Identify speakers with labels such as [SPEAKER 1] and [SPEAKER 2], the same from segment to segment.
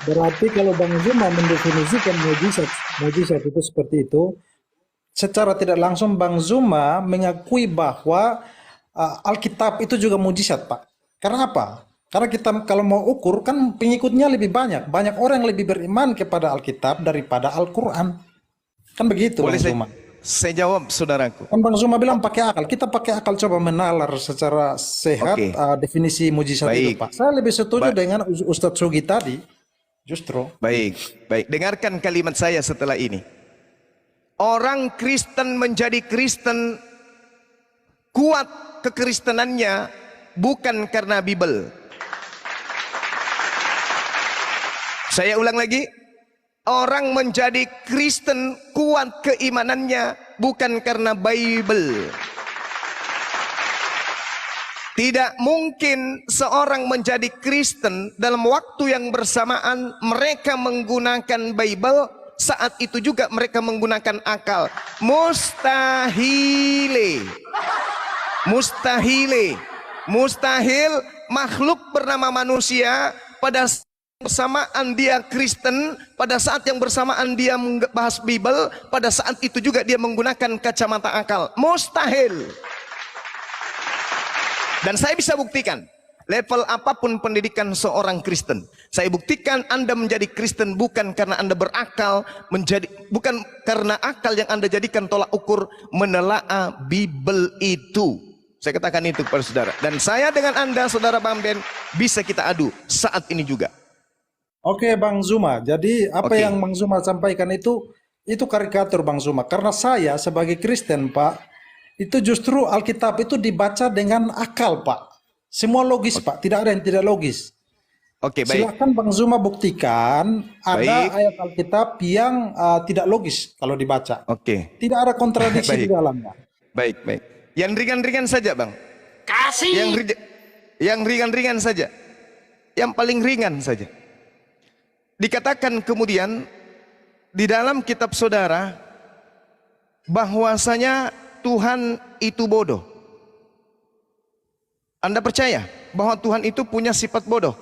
[SPEAKER 1] Berarti kalau Bang Zuma mendefinisikan mujizat itu seperti itu, secara tidak langsung Bang Zuma mengakui bahwa Alkitab itu juga mujizat, Pak. Karena apa? Karena kita kalau mau ukur kan pengikutnya lebih banyak. Banyak orang yang lebih beriman kepada Alkitab daripada Al-Quran. Kan begitu
[SPEAKER 2] Boleh
[SPEAKER 1] Bang Zuma.
[SPEAKER 2] saya jawab, saudaraku?
[SPEAKER 1] Kan Bang Zuma bilang pakai akal. Kita pakai akal coba menalar secara sehat
[SPEAKER 2] Oke.
[SPEAKER 1] definisi mujizat itu,
[SPEAKER 2] Baik.
[SPEAKER 1] Pak. Saya lebih setuju
[SPEAKER 2] Ba-
[SPEAKER 1] dengan Ustadz Sugi tadi. Justru.
[SPEAKER 2] Baik, baik. Dengarkan kalimat saya setelah ini. Orang Kristen menjadi Kristen, kuat kekristenannya bukan karena Bible. Saya ulang lagi. Orang menjadi Kristen kuat keimanannya bukan karena Bible. Tidak mungkin seorang menjadi Kristen dalam waktu yang bersamaan mereka menggunakan Bible, saat itu juga mereka menggunakan akal. Mustahile. Mustahile. Mustahil makhluk bernama manusia pada saat bersamaan dia Kristen, pada saat yang bersamaan dia membahas Bible, pada saat itu juga dia menggunakan kacamata akal. Mustahil. Dan saya bisa buktikan, level apapun pendidikan seorang Kristen, saya buktikan Anda menjadi Kristen bukan karena Anda berakal, bukan karena akal yang Anda jadikan tolak ukur menelaah Bible itu. Saya katakan itu kepada saudara. Dan saya dengan Anda, saudara Bang Ben, bisa kita adu saat ini juga.
[SPEAKER 1] Oke Bang Zuma, jadi apa
[SPEAKER 2] Oke.
[SPEAKER 1] yang Bang Zuma sampaikan itu karikatur Bang Zuma. Karena saya sebagai Kristen, Pak, itu justru Alkitab itu dibaca dengan akal, Pak. Semua logis, Pak. Tidak ada yang tidak logis.
[SPEAKER 2] Oke, baik.
[SPEAKER 1] Silakan Bang Zuma buktikan ada
[SPEAKER 2] Baik.
[SPEAKER 1] ayat Alkitab yang tidak logis kalau dibaca.
[SPEAKER 2] Oke.
[SPEAKER 1] Tidak ada kontradiksi di
[SPEAKER 2] Baik.
[SPEAKER 1] dalamnya.
[SPEAKER 2] Baik, baik. Yang ringan-ringan saja, Bang.
[SPEAKER 3] Kasih.
[SPEAKER 2] Yang ringan-ringan saja. Yang paling ringan saja. Dikatakan kemudian di dalam kitab saudara bahwasanya Tuhan itu bodoh. Anda percaya bahwa Tuhan itu punya sifat bodoh?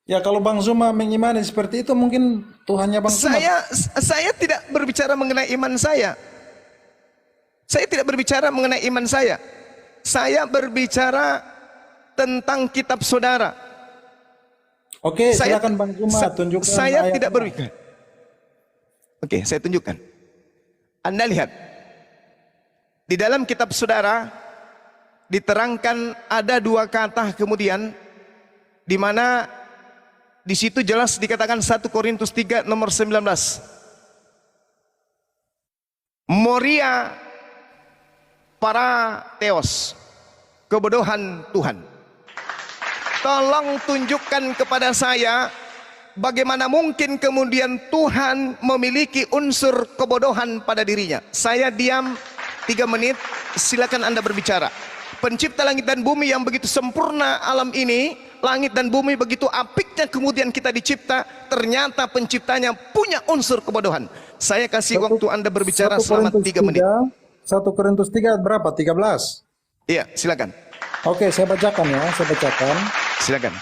[SPEAKER 1] Ya kalau Bang Zuma mengimani seperti itu mungkin Tuhannya Bang Zuma.
[SPEAKER 2] Saya tidak berbicara mengenai iman saya. Saya tidak berbicara mengenai iman saya. Saya berbicara tentang kitab saudara.
[SPEAKER 1] Oke, silakan Bang Zuma tunjukkan
[SPEAKER 2] Saya
[SPEAKER 1] ayat
[SPEAKER 2] tidak
[SPEAKER 1] mana.
[SPEAKER 2] berbicara. Oke, saya tunjukkan. Anda lihat. Di dalam kitab saudara diterangkan ada dua kata kemudian di mana di situ jelas dikatakan 1 Korintus 3 nomor 19. Moria para teos, kebodohan Tuhan. Tolong tunjukkan kepada saya bagaimana mungkin kemudian Tuhan memiliki unsur kebodohan pada dirinya. Saya diam 3 menit, silakan Anda berbicara. Pencipta langit dan bumi yang begitu sempurna alam ini, langit dan bumi begitu apiknya kemudian kita dicipta, ternyata penciptanya punya unsur kebodohan. Saya kasih waktu Anda berbicara selama 3 menit.
[SPEAKER 1] 1 Korintus 3 berapa? 13.
[SPEAKER 2] Iya, silakan.
[SPEAKER 1] Oke, saya bacakan ya, saya bacakan.
[SPEAKER 2] Silakan.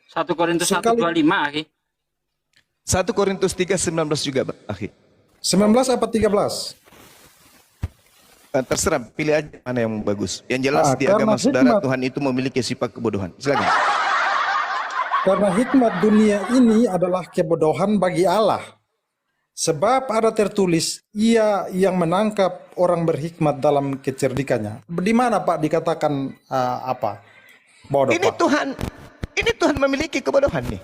[SPEAKER 3] 1 Korintus
[SPEAKER 1] Sekali-
[SPEAKER 3] 1:25, Aki.
[SPEAKER 2] 1 Korintus 3:19 juga, Akhi.
[SPEAKER 1] 19 apa 13?
[SPEAKER 2] Terserah, pilih aja mana yang bagus. Yang jelas di
[SPEAKER 1] karena
[SPEAKER 2] agama saudara
[SPEAKER 1] hikmat-
[SPEAKER 2] Tuhan itu memiliki sifat kebodohan. Silakan.
[SPEAKER 1] Karena hikmat dunia ini adalah kebodohan bagi Allah. Sebab ada tertulis, ia yang menangkap orang berhikmat dalam kecerdikannya. Di mana Pak dikatakan apa? Bodoh,
[SPEAKER 2] Ini
[SPEAKER 1] Pak.
[SPEAKER 2] ini Tuhan memiliki kebodohan nih.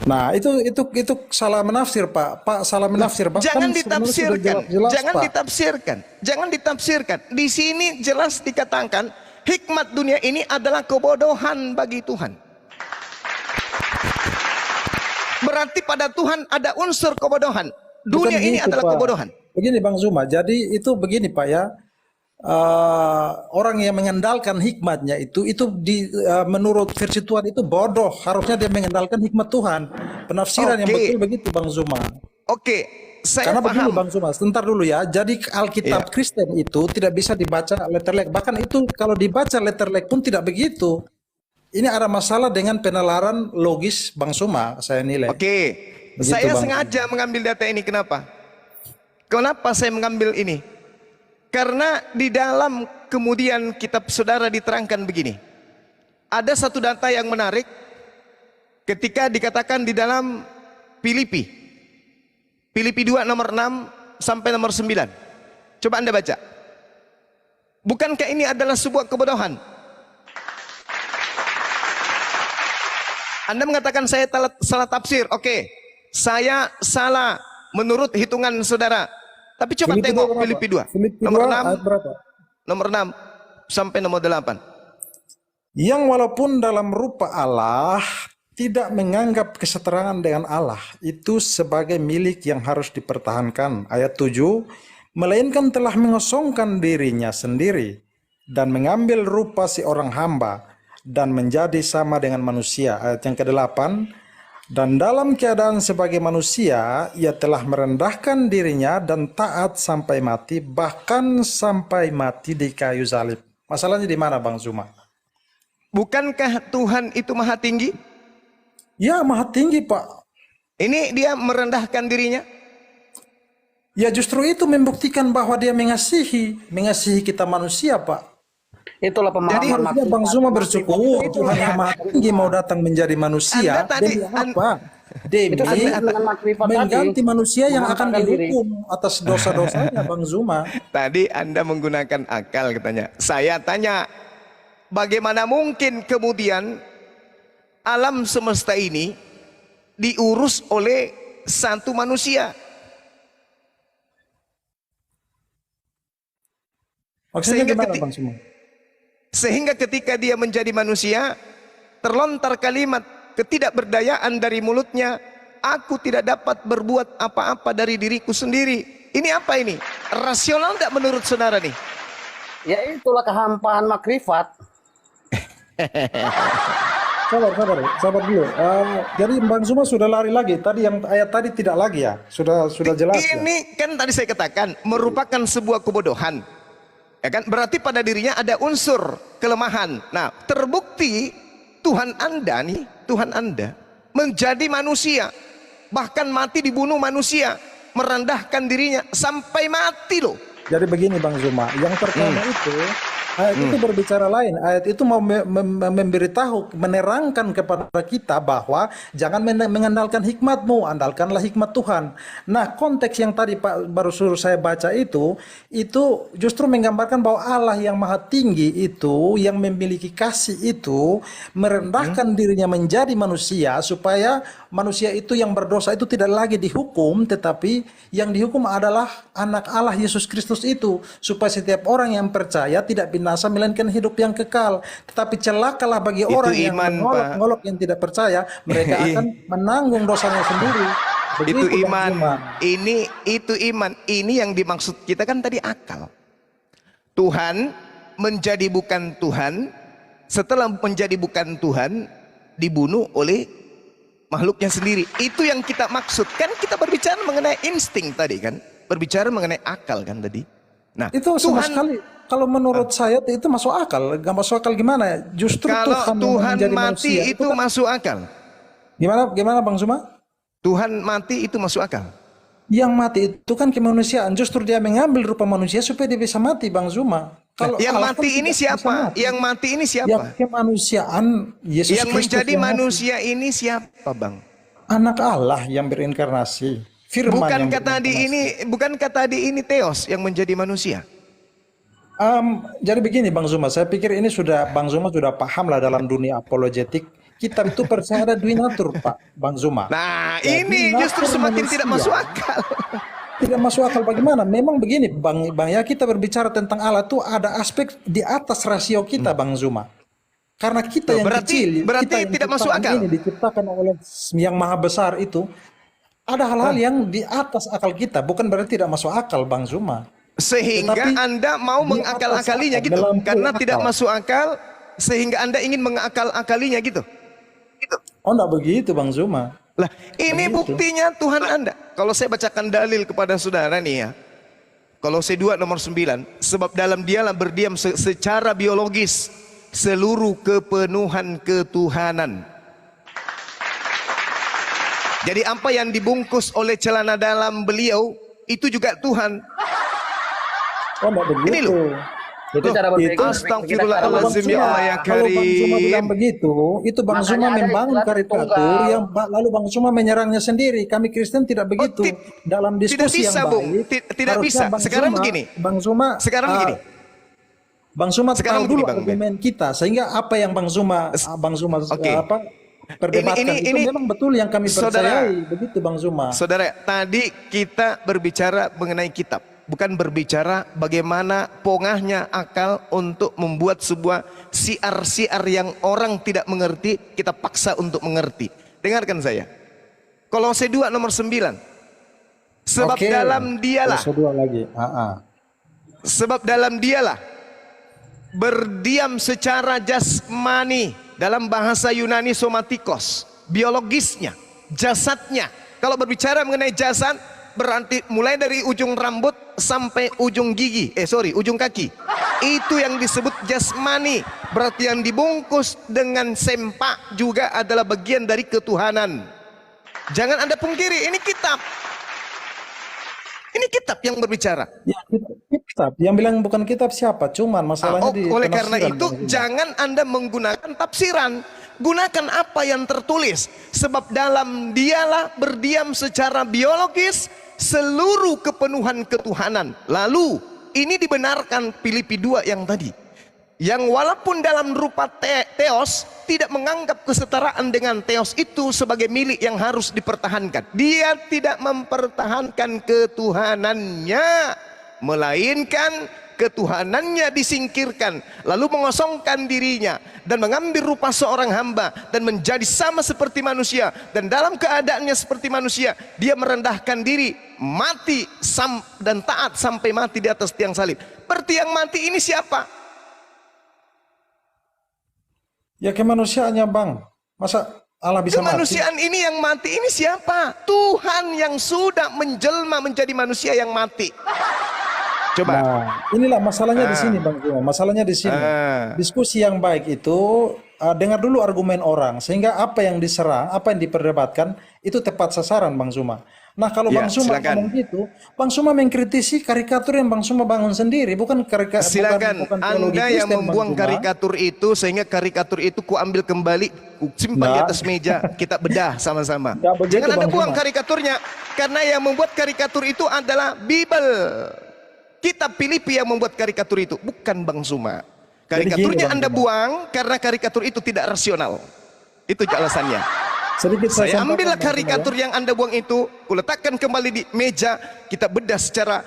[SPEAKER 1] Nah, itu salah menafsir, Pak. Pak salah menafsir, Pak.
[SPEAKER 2] Jangan
[SPEAKER 1] Kan sebenarnya sudah
[SPEAKER 2] ditafsirkan.
[SPEAKER 1] jelas,
[SPEAKER 2] Jangan
[SPEAKER 1] Pak.
[SPEAKER 2] ditafsirkan. Jangan ditafsirkan. Di sini jelas dikatakan hikmat dunia ini adalah kebodohan bagi Tuhan. Berarti pada Tuhan ada unsur kebodohan. Dunia
[SPEAKER 1] Bukan
[SPEAKER 2] ini
[SPEAKER 1] gitu,
[SPEAKER 2] adalah
[SPEAKER 1] Pak.
[SPEAKER 2] kebodohan.
[SPEAKER 1] Begini Bang Zuma, jadi itu begini Pak ya. Orang yang mengandalkan hikmatnya itu menurut versi Tuhan itu bodoh. Harusnya dia mengandalkan hikmat Tuhan. Penafsiran yang
[SPEAKER 2] Oke.
[SPEAKER 1] betul begitu Bang Zuma.
[SPEAKER 2] Oke, saya
[SPEAKER 1] Karena begini
[SPEAKER 2] paham.
[SPEAKER 1] Bang Zuma, sebentar dulu ya. Jadi Alkitab
[SPEAKER 2] Iya.
[SPEAKER 1] Kristen itu tidak bisa dibaca letterlek. Bahkan itu kalau dibaca letterlek pun tidak begitu. ini ada masalah dengan penalaran logis Bang Suma, saya nilai.
[SPEAKER 2] Oke,
[SPEAKER 1] Begitu,
[SPEAKER 2] saya
[SPEAKER 1] Bang.
[SPEAKER 2] sengaja mengambil data ini. Kenapa? Kenapa saya mengambil ini? Karena di dalam kemudian kitab saudara diterangkan begini. Ada satu data yang menarik ketika dikatakan di dalam Filipi 2 nomor 6 sampai nomor 9. Coba Anda baca. Bukankah ini adalah sebuah kebodohan? Anda mengatakan saya salah tafsir. Oke, saya salah menurut hitungan saudara. Tapi coba
[SPEAKER 1] Filipi
[SPEAKER 2] tengok
[SPEAKER 1] 2 berapa?
[SPEAKER 2] Filipi 2.
[SPEAKER 1] Filipi
[SPEAKER 2] Nomor
[SPEAKER 1] 2
[SPEAKER 2] 6,
[SPEAKER 1] ayat berapa?
[SPEAKER 2] nomor 6 sampai nomor 8.
[SPEAKER 1] Yang walaupun dalam rupa Allah tidak menganggap keseterangan dengan Allah itu sebagai milik yang harus dipertahankan. Ayat 7, melainkan telah mengosongkan dirinya sendiri dan mengambil rupa seorang hamba dan menjadi sama dengan manusia. Ayat yang ke-8, dan dalam keadaan sebagai manusia ia telah merendahkan dirinya dan taat sampai mati, bahkan sampai mati di kayu salib. Masalahnya di mana Bang Zuma?
[SPEAKER 2] Bukankah Tuhan itu maha tinggi?
[SPEAKER 1] Ya, maha tinggi Pak.
[SPEAKER 2] Ini dia merendahkan dirinya.
[SPEAKER 1] Ya justru itu membuktikan bahwa dia mengasihi kita manusia Pak.
[SPEAKER 4] Itulah
[SPEAKER 2] Jadi,
[SPEAKER 4] pemahaman
[SPEAKER 1] Harusnya Bang Zuma bersyukur Tuhan yang maha tinggi mau datang menjadi manusia.
[SPEAKER 2] Anda tadi-
[SPEAKER 1] Demi apa? Demi
[SPEAKER 4] Itu dengan makrifat
[SPEAKER 1] mengganti
[SPEAKER 4] tadi,
[SPEAKER 1] manusia yang akan
[SPEAKER 4] mengangkat diri.
[SPEAKER 1] dihukum atas dosa-dosanya Bang Zuma.
[SPEAKER 2] Tadi Anda menggunakan akal katanya. Saya tanya, bagaimana mungkin kemudian alam semesta ini diurus oleh satu manusia?
[SPEAKER 1] Maksudnya
[SPEAKER 2] Sehingga
[SPEAKER 1] gimana Bang Zuma?
[SPEAKER 2] Sehingga ketika dia menjadi manusia, terlontar kalimat ketidakberdayaan dari mulutnya, aku tidak dapat berbuat apa-apa dari diriku sendiri. Ini apa ini? Rasional tidak menurut saudara nih?
[SPEAKER 4] Ya itulah kehampaan makrifat.
[SPEAKER 1] Sabar dulu. Jadi Bang Zuma sudah lari lagi. Tadi yang ayat tadi tidak lagi ya. Sudah jelas ya.
[SPEAKER 2] Ini kan tadi saya katakan merupakan sebuah kebodohan. Ya kan? Berarti pada dirinya ada unsur kelemahan. Nah, terbukti Tuhan Anda menjadi manusia, bahkan mati dibunuh manusia, merendahkan dirinya sampai mati loh.
[SPEAKER 1] Jadi begini Bang Zuma, yang pertama itu ayat itu berbicara lain. Ayat itu mau memberitahu, menerangkan kepada kita bahwa jangan mengandalkan hikmatmu, andalkanlah hikmat Tuhan. Nah, konteks yang tadi Pak baru suruh saya baca itu justru menggambarkan bahwa Allah yang maha tinggi itu, yang memiliki kasih itu, merendahkan dirinya menjadi manusia supaya manusia itu yang berdosa itu tidak lagi dihukum, tetapi yang dihukum adalah anak Allah Yesus Kristus itu, supaya setiap orang yang percaya tidak binasa melainkan hidup yang kekal. Tetapi celakalah bagi orang yang
[SPEAKER 2] iman,
[SPEAKER 1] mengolok-olok yang tidak percaya, mereka akan menanggung dosanya sendiri.
[SPEAKER 2] Itu
[SPEAKER 1] Begitu, Bang
[SPEAKER 2] iman.
[SPEAKER 1] Zuma.
[SPEAKER 2] Itu iman. Ini yang dimaksud kita kan tadi akal. Tuhan menjadi bukan Tuhan, setelah menjadi bukan Tuhan, dibunuh oleh makhluknya sendiri. Itu yang kita maksud. Kan kita berbicara mengenai insting tadi kan, berbicara mengenai akal kan tadi. Nah,
[SPEAKER 1] Itu sama sekali, kalau menurut saya itu masuk akal. Gak masuk akal gimana? Justru
[SPEAKER 2] kalau
[SPEAKER 1] Tuhan yang
[SPEAKER 2] Tuhan
[SPEAKER 1] menjadi
[SPEAKER 2] mati
[SPEAKER 1] manusia
[SPEAKER 2] itu
[SPEAKER 1] kan-
[SPEAKER 2] masuk akal.
[SPEAKER 1] Gimana Bang Zuma?
[SPEAKER 2] Tuhan mati itu masuk akal.
[SPEAKER 1] Yang mati itu kan kemanusiaan. Justru dia mengambil rupa manusia supaya dia bisa mati Bang Zuma. Kalau
[SPEAKER 2] Yang
[SPEAKER 1] Allah
[SPEAKER 2] mati
[SPEAKER 1] kan
[SPEAKER 2] ini
[SPEAKER 1] tidak bisa
[SPEAKER 2] siapa?
[SPEAKER 1] mati.
[SPEAKER 2] Yang mati ini
[SPEAKER 1] Yang
[SPEAKER 2] siapa?
[SPEAKER 1] kemanusiaan Yesus
[SPEAKER 2] Yang
[SPEAKER 1] Kristus
[SPEAKER 2] menjadi
[SPEAKER 1] yang mati.
[SPEAKER 2] manusia ini siapa, Bang?
[SPEAKER 1] Anak Allah yang berinkarnasi. Firman yang
[SPEAKER 2] Bukankah tadi ini Theos yang menjadi manusia?
[SPEAKER 1] Jadi begini Bang Zuma, saya pikir ini Bang Zuma sudah paham lah dalam dunia apologetik. Kita itu percaya ada duinatur Pak Bang Zuma.
[SPEAKER 2] Nah,
[SPEAKER 1] Jadi
[SPEAKER 2] ini justru
[SPEAKER 1] natur
[SPEAKER 2] semakin tidak
[SPEAKER 1] manusia
[SPEAKER 2] masuk akal.
[SPEAKER 1] Tidak masuk akal bagaimana? Memang begini Bang ya, kita berbicara tentang Allah itu ada aspek di atas rasio kita Bang Zuma. Karena kita yang kecil,
[SPEAKER 2] Berarti
[SPEAKER 1] kita yang
[SPEAKER 2] tidak masuk
[SPEAKER 1] ciptaan
[SPEAKER 2] akal.
[SPEAKER 1] ini diciptakan oleh yang maha besar itu, ada hal-hal yang di atas akal kita, bukan berarti tidak masuk akal Bang Zuma.
[SPEAKER 2] Sehingga
[SPEAKER 1] Tetapi
[SPEAKER 2] Anda mau
[SPEAKER 1] di
[SPEAKER 2] mengakal-akalinya
[SPEAKER 1] atas
[SPEAKER 2] gitu.
[SPEAKER 1] akal, melampaui
[SPEAKER 2] Karena
[SPEAKER 1] akal.
[SPEAKER 2] tidak masuk akal, sehingga Anda ingin mengakal-akalinya gitu.
[SPEAKER 1] Oh enggak begitu Bang Zuma.
[SPEAKER 2] Lah, ini
[SPEAKER 1] Begitu.
[SPEAKER 2] buktinya Tuhan Anda. Kalau saya bacakan dalil kepada saudara nih ya. Kolose 2 nomor 9. Sebab dalam dialah berdiam secara biologis seluruh kepenuhan ketuhanan. Jadi apa yang dibungkus oleh celana dalam beliau itu juga Tuhan.
[SPEAKER 1] Oh, enggak begitu.
[SPEAKER 2] Ini loh.
[SPEAKER 4] Itu cara berpikir.
[SPEAKER 2] Astagfirullahaladzim ya Allah ya
[SPEAKER 1] Kalau Bang Zuma bilang
[SPEAKER 2] Karim.
[SPEAKER 1] begitu, itu Bang
[SPEAKER 4] Makanya
[SPEAKER 1] Zuma
[SPEAKER 4] ada
[SPEAKER 1] membangun
[SPEAKER 4] istilah
[SPEAKER 1] karikatur
[SPEAKER 4] tunggal.
[SPEAKER 1] yang lalu Bang Zuma menyerangnya sendiri. Kami Kristen tidak begitu. Dalam diskusi
[SPEAKER 2] bisa,
[SPEAKER 1] yang
[SPEAKER 2] Bung.
[SPEAKER 1] baik,
[SPEAKER 2] Tidak
[SPEAKER 1] harusnya
[SPEAKER 2] bisa.
[SPEAKER 1] Bang
[SPEAKER 2] Sekarang
[SPEAKER 1] Zuma,
[SPEAKER 2] begini.
[SPEAKER 1] Bang Zuma,
[SPEAKER 2] Sekarang begini.
[SPEAKER 1] Bang Zuma
[SPEAKER 2] Sekarang
[SPEAKER 1] tahu dulu
[SPEAKER 2] begini, Bang Ben.
[SPEAKER 1] argumen kita, sehingga apa yang Bang Zuma
[SPEAKER 2] Oke.
[SPEAKER 1] perdebatkan itu
[SPEAKER 2] Ini
[SPEAKER 1] memang betul yang kami
[SPEAKER 2] saudara.
[SPEAKER 1] percayai. Begitu Bang Zuma.
[SPEAKER 2] Saudara, tadi kita berbicara mengenai kitab, bukan berbicara bagaimana pongahnya akal untuk membuat sebuah siar-siar yang orang tidak mengerti, kita paksa untuk mengerti. Dengarkan saya. Kolose 2 nomor 9. Sebab
[SPEAKER 1] Oke.
[SPEAKER 2] dalam dialah,
[SPEAKER 1] Terus dua lagi.
[SPEAKER 2] sebab dalam dialah berdiam secara jasmani, dalam bahasa Yunani somatikos, biologisnya, jasadnya. Kalau berbicara mengenai jasad, berarti mulai dari ujung rambut sampai ujung gigi, ujung kaki. Itu yang disebut jasmani. Berarti yang dibungkus dengan sempak juga adalah bagian dari ketuhanan. Jangan Anda pungkiri, ini kitab. Ini kitab yang berbicara.
[SPEAKER 1] Ya, kitab. Yang bilang bukan kitab siapa? Cuman masalahnya di
[SPEAKER 2] Oleh karena
[SPEAKER 1] penafsiran,
[SPEAKER 2] itu
[SPEAKER 1] Bang Zuma.
[SPEAKER 2] jangan Anda menggunakan tafsiran. Gunakan apa yang tertulis. Sebab dalam dialah berdiam secara biologis seluruh kepenuhan ketuhanan. Lalu ini dibenarkan Filipi 2 yang tadi. Yang walaupun dalam rupa teos tidak menganggap kesetaraan dengan teos itu sebagai milik yang harus dipertahankan. Dia tidak mempertahankan ketuhanannya, melainkan ketuhanannya disingkirkan, lalu mengosongkan dirinya dan mengambil rupa seorang hamba dan menjadi sama seperti manusia, dan dalam keadaannya seperti manusia dia merendahkan diri, mati dan taat sampai mati di atas tiang salib. Berarti yang mati ini siapa?
[SPEAKER 1] Ya kemanusiaannya Bang. Masa Allah bisa mati?
[SPEAKER 2] Kemanusiaan ini yang mati ini siapa? Tuhan yang sudah menjelma menjadi manusia yang mati. Coba.
[SPEAKER 1] Nah, inilah masalahnya di sini Bang Zuma. Masalahnya di sini. Diskusi yang baik itu dengar dulu argumen orang, sehingga apa yang diserang, apa yang diperdebatkan itu tepat sasaran Bang Zuma. Nah, kalau
[SPEAKER 2] Ya,
[SPEAKER 1] Bang Zuma
[SPEAKER 2] silakan.
[SPEAKER 1] ngomong gitu, Bang Zuma mengkritisi karikatur yang Bang Zuma bangun sendiri, bukan
[SPEAKER 2] Silakan
[SPEAKER 1] bukan teologi
[SPEAKER 2] Anda yang
[SPEAKER 1] Kristen, Bang
[SPEAKER 2] membuang
[SPEAKER 1] Zuma.
[SPEAKER 2] karikatur itu, sehingga karikatur itu ku ambil kembali, ku simpan di
[SPEAKER 1] Nah.
[SPEAKER 2] atas meja, kita bedah sama-sama.
[SPEAKER 1] Nggak begitu,
[SPEAKER 2] Jangan Anda
[SPEAKER 1] Bang
[SPEAKER 2] buang
[SPEAKER 1] Zuma.
[SPEAKER 2] karikaturnya, karena yang membuat karikatur itu adalah Bible. Kitab Filipi yang membuat karikatur itu, bukan Bang Zuma. Karikaturnya
[SPEAKER 1] Bang
[SPEAKER 2] Anda
[SPEAKER 1] Zuma.
[SPEAKER 2] buang karena karikatur itu tidak rasional. Itu alasannya.
[SPEAKER 1] Sedikit
[SPEAKER 2] Saya
[SPEAKER 1] sampaikan,
[SPEAKER 2] ambillah
[SPEAKER 1] Bang Zuma,
[SPEAKER 2] karikatur yang Anda buang itu, kuletakkan kembali di meja, kita bedah secara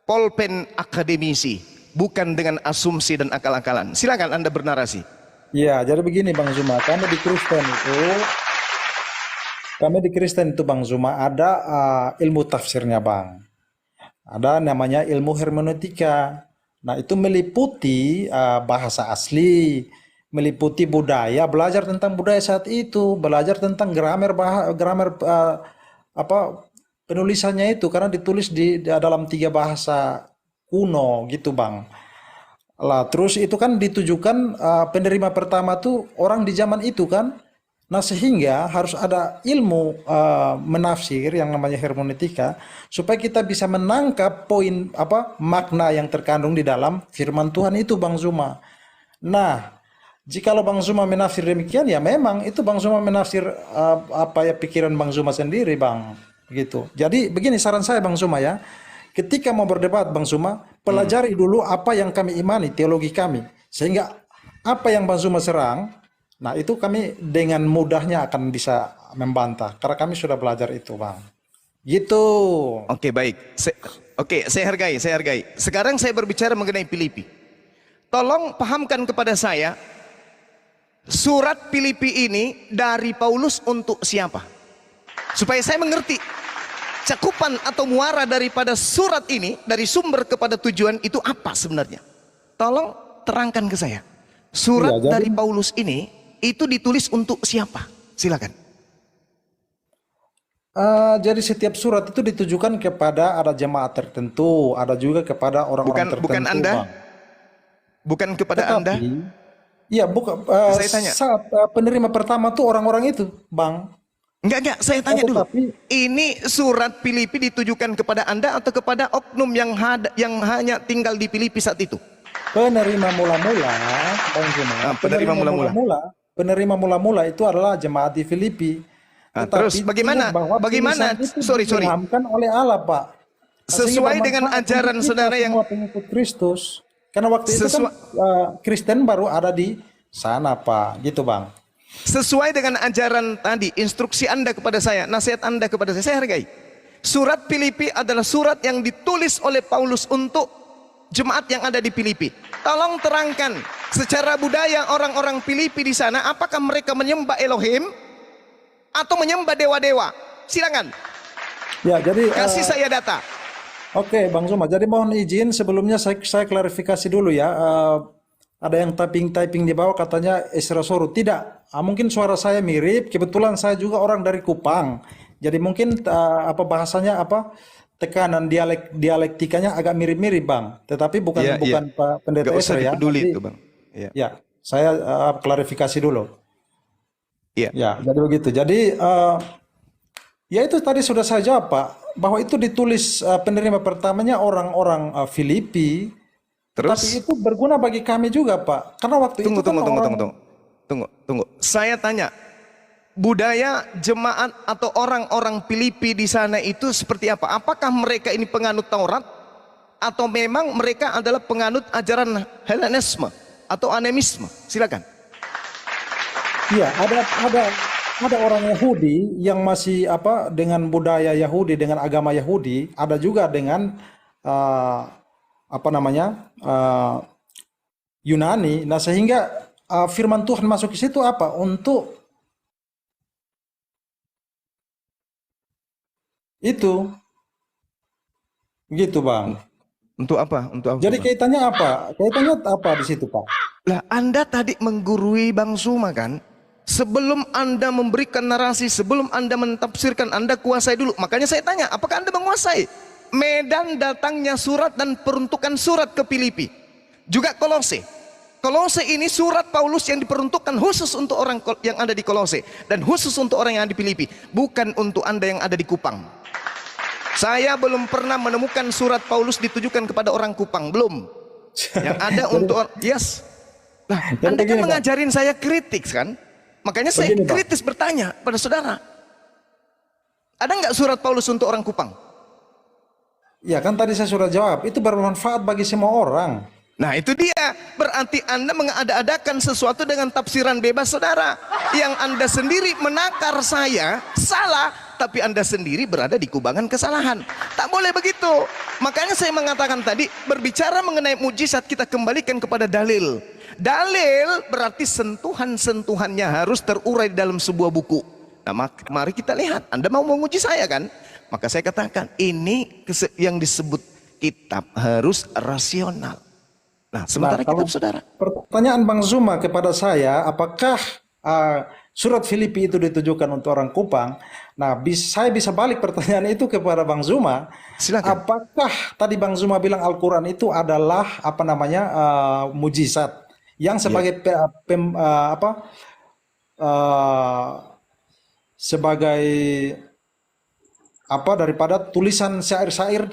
[SPEAKER 2] pulpen akademisi, bukan dengan asumsi dan akal-akalan. Silakan Anda bernarasi.
[SPEAKER 1] Ya, jadi begini Bang Zuma, kami di Kristen itu Bang Zuma ada ilmu tafsirnya Bang. Ada namanya ilmu hermeneutika. Nah, itu meliputi bahasa asli, meliputi budaya, belajar tentang budaya saat itu, belajar tentang grammar penulisannya itu karena ditulis di dalam 3 bahasa kuno gitu Bang. Lah, terus itu kan ditujukan penerima pertama tuh orang di zaman itu kan. Nah, sehingga harus ada ilmu menafsir yang namanya hermeneutika supaya kita bisa menangkap poin makna yang terkandung di dalam firman Tuhan itu Bang Zuma. Nah, jikalau Bang Zuma menafsir demikian ya memang itu Bang Zuma menafsir pikiran Bang Zuma sendiri Bang. Begitu. Jadi begini saran saya Bang Zuma ya. Ketika mau berdebat Bang Zuma, pelajari dulu apa yang kami imani, teologi kami. Sehingga apa yang Bang Zuma serang, nah itu kami dengan mudahnya akan bisa membantah. Karena kami sudah belajar itu Bang. Gitu.
[SPEAKER 2] Oke, baik. Saya hargai. Sekarang saya berbicara mengenai Filipi. Tolong pahamkan kepada saya, surat Filipi ini dari Paulus untuk siapa? Supaya saya mengerti cakupan atau muara daripada surat ini, dari sumber kepada tujuan itu apa sebenarnya. Tolong terangkan ke saya. Surat
[SPEAKER 1] Iya, jadi-
[SPEAKER 2] dari Paulus ini itu ditulis untuk siapa? Silakan.
[SPEAKER 1] Jadi setiap surat itu ditujukan kepada ada jemaat tertentu, ada juga kepada orang-orang tertentu
[SPEAKER 2] Bukan Anda?
[SPEAKER 1] Bang.
[SPEAKER 2] bukan kepada Anda.
[SPEAKER 1] Tetapi, iya bukan
[SPEAKER 2] Saya tanya.
[SPEAKER 1] saat penerima pertama tuh orang-orang itu, Bang.
[SPEAKER 2] Enggak, saya tanya dulu.
[SPEAKER 1] Tetapi
[SPEAKER 2] Ini surat Filipi ditujukan kepada Anda atau kepada oknum yang hanya tinggal di Filipi saat itu?
[SPEAKER 1] penerima mula-mula, Bang Zuma,
[SPEAKER 2] Penerima mula-mula.
[SPEAKER 1] penerima mula-mula itu adalah jemaat di Filipi.
[SPEAKER 2] Nah,
[SPEAKER 1] Tetapi
[SPEAKER 2] terus bagaimana?
[SPEAKER 1] ingat bahwa
[SPEAKER 2] Bagaimana?
[SPEAKER 1] tulisan itu
[SPEAKER 2] Sorry.
[SPEAKER 1] diilhamkan oleh Allah, Pak.
[SPEAKER 2] Sesuai
[SPEAKER 1] Sehingga
[SPEAKER 2] dengan
[SPEAKER 1] bermanfaat
[SPEAKER 2] ajaran
[SPEAKER 1] untuk kita
[SPEAKER 2] saudara yang
[SPEAKER 1] semua pengikut Kristus. Karena waktu itu kan Kristen baru ada di sana, Pak. Gitu, Bang.
[SPEAKER 2] sesuai dengan ajaran tadi, instruksi Anda kepada saya, nasihat Anda kepada saya hargai. Surat Filipi adalah surat yang ditulis oleh Paulus untuk jemaat yang ada di Filipi. Tolong terangkan secara budaya orang-orang Filipi di sana, apakah mereka menyembah Elohim atau menyembah dewa-dewa? Silakan.
[SPEAKER 1] Ya, jadi
[SPEAKER 2] Kasih saya data.
[SPEAKER 1] oke, Bang Zuma. Jadi mohon izin sebelumnya saya klarifikasi dulu ya. Ada yang typing di bawah katanya Esra Soru. Tidak. Mungkin suara saya mirip. Kebetulan saya juga orang dari Kupang. Jadi mungkin apa bahasanya apa tekanan dialektikanya agak mirip-mirip, Bang. Tetapi bukan
[SPEAKER 2] Iya,
[SPEAKER 1] bukan Pak Pendeta
[SPEAKER 2] Gak usah
[SPEAKER 1] Esra ya.
[SPEAKER 2] dipeduli
[SPEAKER 1] Jadi,
[SPEAKER 2] itu, Bang. Iya.
[SPEAKER 1] ya, saya klarifikasi dulu.
[SPEAKER 2] Iya.
[SPEAKER 1] Ya, jadi begitu. Jadi ya itu tadi sudah saya jawab, Pak, bahwa itu ditulis penerima pertamanya orang-orang Filipi.
[SPEAKER 2] Terus?
[SPEAKER 1] Tapi itu berguna bagi kami juga, Pak. Karena waktu itu kan orang
[SPEAKER 2] Tunggu. Saya tanya, budaya jemaat atau orang-orang Filipi di sana itu seperti apa? Apakah mereka ini penganut Taurat atau memang mereka adalah penganut ajaran Helenisme atau animisme? Silakan.
[SPEAKER 1] iya, ada orang Yahudi yang masih apa dengan budaya Yahudi, dengan agama Yahudi, ada juga dengan apa namanya Yunani. Nah, sehingga firman Tuhan masuk ke situ apa? Untuk itu, gitu, Bang.
[SPEAKER 2] Untuk apa? Untuk apa?
[SPEAKER 1] Jadi
[SPEAKER 2] Bang?
[SPEAKER 1] kaitannya apa? Kaitannya apa di situ, Pak?
[SPEAKER 2] Lah, Anda tadi menggurui Bang Suma kan? Sebelum Anda memberikan narasi, sebelum Anda mentafsirkan, Anda kuasai dulu. Makanya saya tanya, apakah Anda menguasai medan datangnya surat dan peruntukan surat ke Filipi? Juga Kolose. Kolose ini surat Paulus yang diperuntukkan khusus untuk orang yang ada di Kolose dan khusus untuk orang yang ada di Filipi, bukan untuk Anda yang ada di Kupang. Saya belum pernah menemukan surat Paulus ditujukan kepada orang Kupang, belum. Yang ada untuk yes. Nah,
[SPEAKER 1] Jadi
[SPEAKER 2] Anda kan
[SPEAKER 1] begini, Pak.
[SPEAKER 2] mengajarin saya kritik kan? Makanya saya
[SPEAKER 1] Begini, Pak.
[SPEAKER 2] kritis bertanya pada saudara. Ada nggak surat Paulus untuk orang Kupang?
[SPEAKER 1] Ya kan tadi saya sudah jawab, itu bermanfaat bagi semua orang.
[SPEAKER 2] Nah itu dia, berarti Anda mengada-adakan sesuatu dengan tafsiran bebas saudara. Yang Anda sendiri menakar saya salah, tapi Anda sendiri berada di kubangan kesalahan. Tak boleh begitu. Makanya saya mengatakan tadi, berbicara mengenai mujizat kita kembalikan kepada dalil. Dalil berarti sentuhan-sentuhannya harus terurai dalam sebuah buku. Nah mari kita lihat, Anda mau menguji saya kan? Maka saya katakan ini yang disebut kitab harus rasional. Nah sementara
[SPEAKER 1] kalau
[SPEAKER 2] kitab saudara.
[SPEAKER 1] pertanyaan Bang Zuma kepada saya, apakah surat Filipi itu ditujukan untuk orang Kupang? Nah, saya bisa balik pertanyaan itu kepada Bang Zuma.
[SPEAKER 2] Silakan.
[SPEAKER 1] Apakah tadi Bang Zuma bilang Al-Quran itu adalah apa namanya mujizat yang sebagai sebagai apa daripada tulisan syair-syair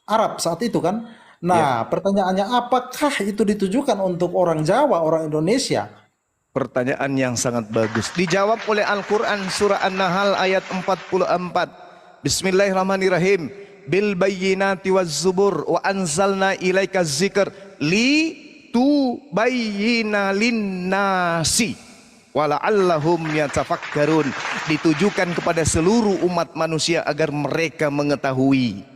[SPEAKER 1] Arab saat itu kan? Nah, pertanyaannya apakah itu ditujukan untuk orang Jawa, orang Indonesia?
[SPEAKER 2] Pertanyaan yang sangat bagus. Dijawab oleh Al-Quran surah An-Nahl ayat 44. Bismillahirrahmanirrahim. Bil bayyinati waz zubur wa anzalna ilaika dzikr li tubayyina linnasi wa la'allahum yatafakkarun. Ditujukan kepada seluruh umat manusia agar mereka mengetahui.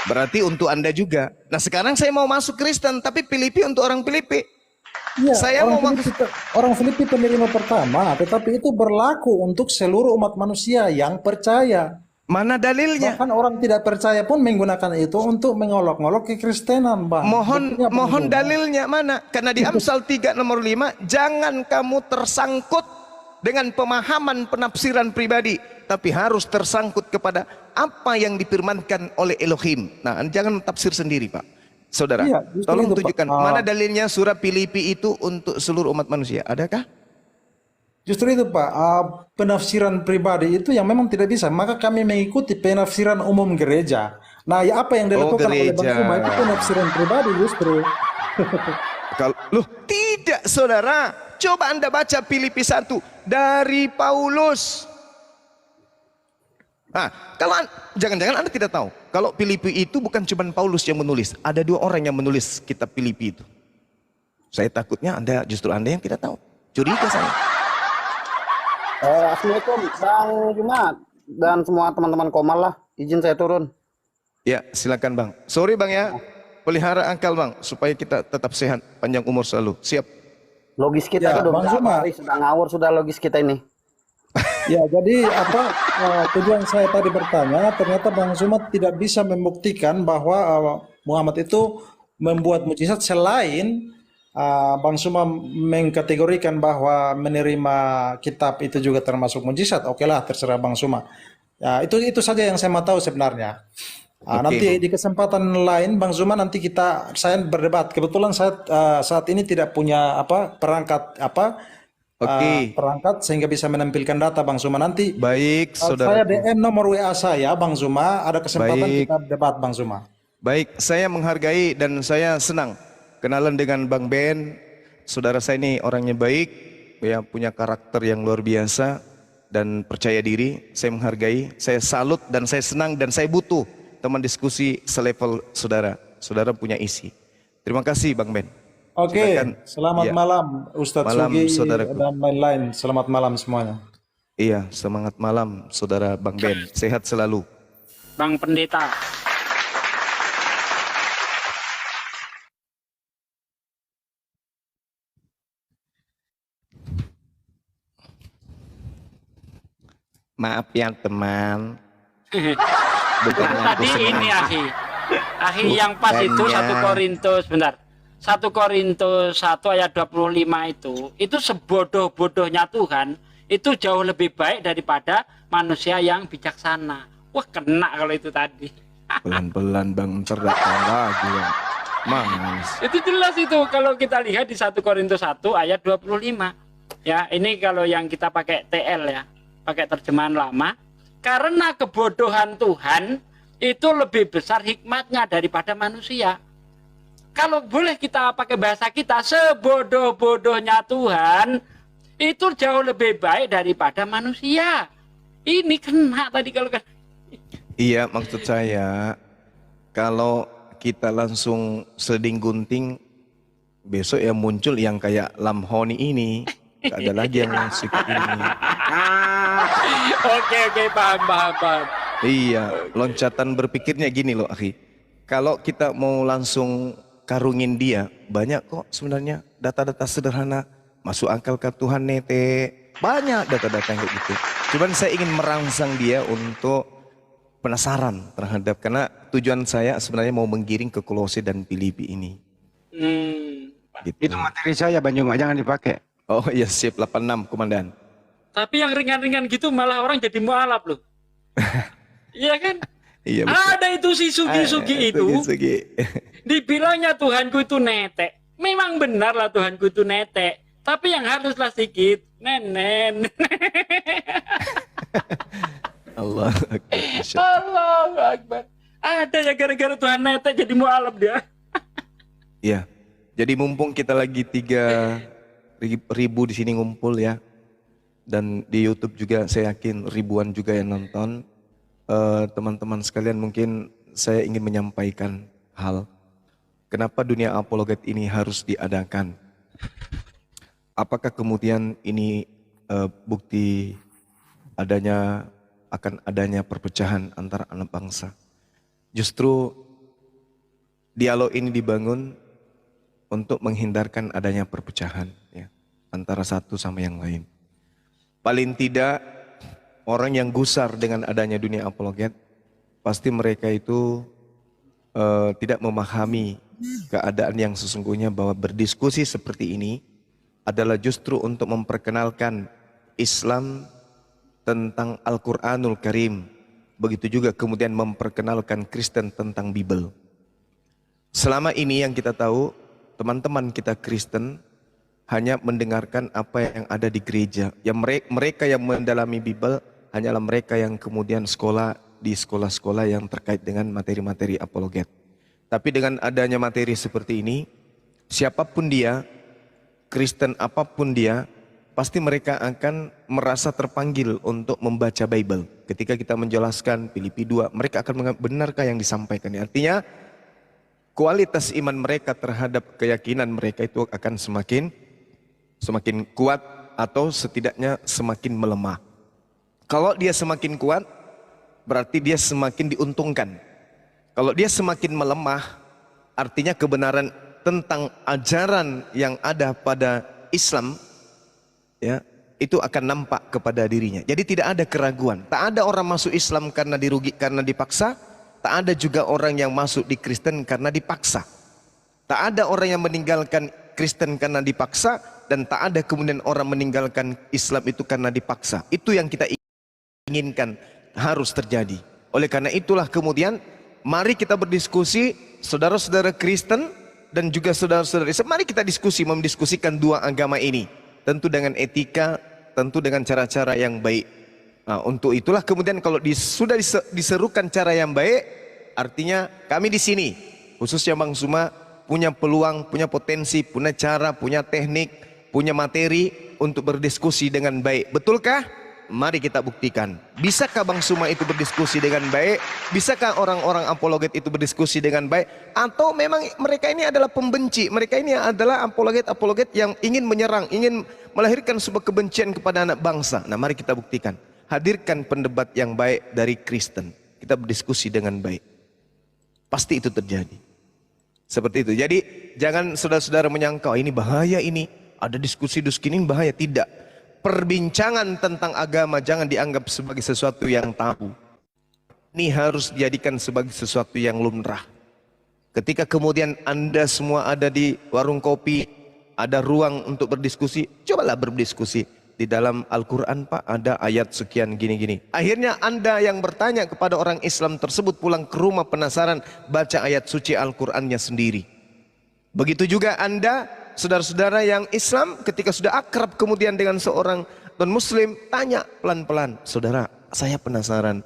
[SPEAKER 2] Berarti untuk Anda juga. Nah sekarang saya mau masuk Kristen, tapi Filipi untuk orang Filipi.
[SPEAKER 1] Ya,
[SPEAKER 2] Saya
[SPEAKER 1] orang Filipi penerima pertama, tetapi itu berlaku untuk seluruh umat manusia yang percaya.
[SPEAKER 2] Mana dalilnya?
[SPEAKER 1] Bahkan orang tidak percaya pun menggunakan itu untuk mengolok-olok kekristenan, Bang. Buktinya, Bang
[SPEAKER 2] Mohon
[SPEAKER 1] Zuma.
[SPEAKER 2] dalilnya mana? Karena di Amsal 3 nomor 5, jangan kamu tersangkut dengan pemahaman penafsiran pribadi, tapi harus tersangkut kepada apa yang difirmankan oleh Elohim. Nah, jangan tafsir sendiri, Pak. Saudara.
[SPEAKER 1] Iya, justru
[SPEAKER 2] Tolong
[SPEAKER 1] itu, Pak.
[SPEAKER 2] tunjukkan mana dalilnya surah Filipi itu untuk seluruh umat manusia. Adakah?
[SPEAKER 1] Justru itu Pak, penafsiran pribadi itu yang memang tidak bisa. Maka kami mengikuti penafsiran umum gereja. Nah, ya apa yang
[SPEAKER 2] Oh,
[SPEAKER 1] dilakukan oleh Bang
[SPEAKER 2] gereja.
[SPEAKER 1] Zuma itu penafsiran pribadi justru.
[SPEAKER 2] Kalau loh, tidak saudara. Coba Anda baca Filipi 1 dari Paulus. Nah, kalau jangan-jangan Anda tidak tahu. Kalau Filipi itu bukan cuma Paulus yang menulis. Ada 2 orang yang menulis kitab Filipi itu. Saya takutnya justru Anda yang tidak tahu. Curiga saya.
[SPEAKER 4] Assalamualaikum Bang Jumat dan semua teman-teman Komal lah. Izin saya turun.
[SPEAKER 2] Ya, silakan Bang. Sorry Bang ya. Pelihara akal Bang supaya kita tetap sehat, panjang umur selalu. Siap.
[SPEAKER 4] Logis kita
[SPEAKER 1] Ya,
[SPEAKER 4] itu
[SPEAKER 1] Bang
[SPEAKER 4] berapa
[SPEAKER 1] Zuma.
[SPEAKER 4] hari sudah ngawur sudah logis kita ini.
[SPEAKER 1] Ya, jadi tujuan saya tadi bertanya, ternyata Bang Zuma tidak bisa membuktikan bahwa Muhammad itu membuat mujizat selain Bang Zuma mengkategorikan bahwa menerima kitab itu juga termasuk mujizat. Oke lah, terserah Bang Zuma. Ya, itu saja yang saya mau tahu sebenarnya.
[SPEAKER 2] Oke,
[SPEAKER 1] Nanti
[SPEAKER 2] Bang.
[SPEAKER 1] di kesempatan lain Bang Zuma nanti saya berdebat. Kebetulan saya saat ini tidak punya perangkat sehingga bisa menampilkan data Bang Zuma nanti.
[SPEAKER 2] Baik,
[SPEAKER 1] Saya
[SPEAKER 2] saudaraku.
[SPEAKER 1] DM nomor WA saya Bang Zuma, ada kesempatan
[SPEAKER 2] Baik.
[SPEAKER 1] kita debat Bang Zuma.
[SPEAKER 2] Baik, saya menghargai dan saya senang kenalan dengan Bang Ben. Saudara saya ini orangnya baik, ya punya karakter yang luar biasa dan percaya diri. Saya menghargai, saya salut dan saya senang dan saya butuh teman diskusi selevel saudara. Saudara punya isi. Terima kasih Bang Ben.
[SPEAKER 1] Oke,
[SPEAKER 2] Silakan.
[SPEAKER 1] selamat
[SPEAKER 2] Ya.
[SPEAKER 1] malam Ustadz
[SPEAKER 2] Malam,
[SPEAKER 1] Sugi
[SPEAKER 2] saudaraku.
[SPEAKER 1] dan lain-lain. Selamat malam semuanya.
[SPEAKER 2] Iya, semangat malam saudara Bang Ben. Sehat selalu.
[SPEAKER 3] Bang Pendeta.
[SPEAKER 2] Maaf ya teman.
[SPEAKER 3] Itu tadi ini Akhi yang pas itu
[SPEAKER 2] Bukannya.
[SPEAKER 3] 1 Korintus, bentar. 1 Korintus 1 ayat 25 itu sebodoh-bodohnya Tuhan itu jauh lebih baik daripada manusia yang bijaksana. Wah, kena kalau itu tadi.
[SPEAKER 2] Pelan-pelan Bang, ntar datang lagi Bang. Mas.
[SPEAKER 3] Itu jelas itu kalau kita lihat di 1 Korintus 1 ayat 25. Ya, ini kalau yang kita pakai TL ya, pakai terjemahan lama. Karena kebodohan Tuhan itu lebih besar hikmatnya daripada manusia. Kalau boleh kita pakai bahasa kita, sebodoh-bodohnya Tuhan itu jauh lebih baik daripada manusia. Ini kena tadi kalau kan.
[SPEAKER 2] Iya, maksud saya kalau kita langsung seleding gunting, besok yang muncul yang kayak Lamhoni ini. Gak ada lagi yang musik ini.
[SPEAKER 3] Oke, paham.
[SPEAKER 2] Iya, loncatan berpikirnya gini loh akhi. Kalau kita mau langsung karungin dia, banyak kok sebenarnya data-data sederhana. Masuk akal ke Tuhan nete. Banyak data-data yang kayak gitu. Cuman saya ingin merangsang dia untuk penasaran terhadap, karena tujuan saya sebenarnya mau menggiring ke Kolose dan Filipi ini. Gitu.
[SPEAKER 5] Itu materi saya Bang Juma, jangan dipakai.
[SPEAKER 2] Oh iya, siap 86 komandan.
[SPEAKER 3] Tapi yang ringan-ringan gitu malah orang jadi mualaf loh. Iya kan?
[SPEAKER 2] Iya betul.
[SPEAKER 3] Ada itu si Sugi-Sugi itu.
[SPEAKER 2] Sugi.
[SPEAKER 3] Dibilangnya Tuhanku itu netek. Memang benar lah Tuhanku itu netek. Tapi yang haluslah sedikit. Nenen.
[SPEAKER 2] Allah Akbar. Masya
[SPEAKER 3] Allahu Akbar. Ada ya gara-gara Tuhan netek jadi mualaf dia.
[SPEAKER 2] Iya. Jadi mumpung kita lagi 3.000 di sini ngumpul ya. Dan di YouTube juga saya yakin ribuan juga yang nonton. Teman-teman sekalian, mungkin saya ingin menyampaikan hal. Kenapa dunia apologet ini harus diadakan? Apakah kemudian ini bukti akan adanya perpecahan antara anak bangsa? Justru dialog ini dibangun untuk menghindarkan adanya perpecahan ya, antara satu sama yang lain. Paling tidak orang yang gusar dengan adanya dunia apologet, pasti mereka itu tidak memahami keadaan yang sesungguhnya, bahwa berdiskusi seperti ini adalah justru untuk memperkenalkan Islam tentang Al-Quranul Karim. Begitu juga kemudian memperkenalkan Kristen tentang Bible. Selama ini yang kita tahu, teman-teman kita Kristen hanya mendengarkan apa yang ada di gereja. Yang mereka yang mendalami Bible hanyalah mereka yang kemudian sekolah di sekolah-sekolah yang terkait dengan materi-materi apologet. Tapi dengan adanya materi seperti ini, siapapun dia, Kristen apapun dia, pasti mereka akan merasa terpanggil untuk membaca Bible. Ketika kita menjelaskan Filipi 2, mereka akan menganggap benarkah yang disampaikan. Artinya, kualitas iman mereka terhadap keyakinan mereka itu akan semakin kuat atau setidaknya semakin melemah. Kalau dia semakin kuat, berarti dia semakin diuntungkan. Kalau dia semakin melemah, artinya kebenaran tentang ajaran yang ada pada Islam, ya, itu akan nampak kepada dirinya. Jadi tidak ada keraguan. Tak ada orang masuk Islam karena karena dipaksa. Tak ada juga orang yang masuk di Kristen karena dipaksa. Tak ada orang yang meninggalkan Kristen karena dipaksa, dan tak ada kemudian orang meninggalkan Islam itu karena dipaksa. Itu yang kita inginkan harus terjadi. Oleh karena itulah kemudian mari kita berdiskusi, saudara-saudara Kristen dan juga saudara-saudara Islam, mari kita mendiskusikan dua agama ini. Tentu dengan etika, tentu dengan cara-cara yang baik. Nah, untuk itulah kemudian kalau sudah diserukan cara yang baik, artinya kami di sini, khususnya Bang Zuma, punya peluang, punya potensi, punya cara, punya teknik, punya materi untuk berdiskusi dengan baik. Betulkah? Mari kita buktikan. Bisakah Bang Zuma itu berdiskusi dengan baik? Bisakah orang-orang apologet itu berdiskusi dengan baik? Atau memang mereka ini adalah pembenci? Mereka ini adalah apologet-apologet yang ingin menyerang, ingin melahirkan sebuah kebencian kepada anak bangsa. Nah, mari kita buktikan. Hadirkan pendebat yang baik dari Kristen. Kita berdiskusi dengan baik. Pasti itu terjadi. Seperti itu. Jadi jangan saudara-saudara menyangka, oh, ini bahaya ini. Ada diskusi-diskusi ini bahaya. Tidak. Perbincangan tentang agama jangan dianggap sebagai sesuatu yang tabu. Ini harus dijadikan sebagai sesuatu yang lumrah. Ketika kemudian Anda semua ada di warung kopi, ada ruang untuk berdiskusi, cobalah berdiskusi. Di dalam Al-Quran, Pak, ada ayat sekian gini-gini. Akhirnya Anda yang bertanya kepada orang Islam tersebut pulang ke rumah penasaran, baca ayat suci Al-Qurannya sendiri. Begitu juga Anda, saudara-saudara yang Islam, ketika sudah akrab kemudian dengan seorang non-Muslim, tanya pelan-pelan, saudara, saya penasaran.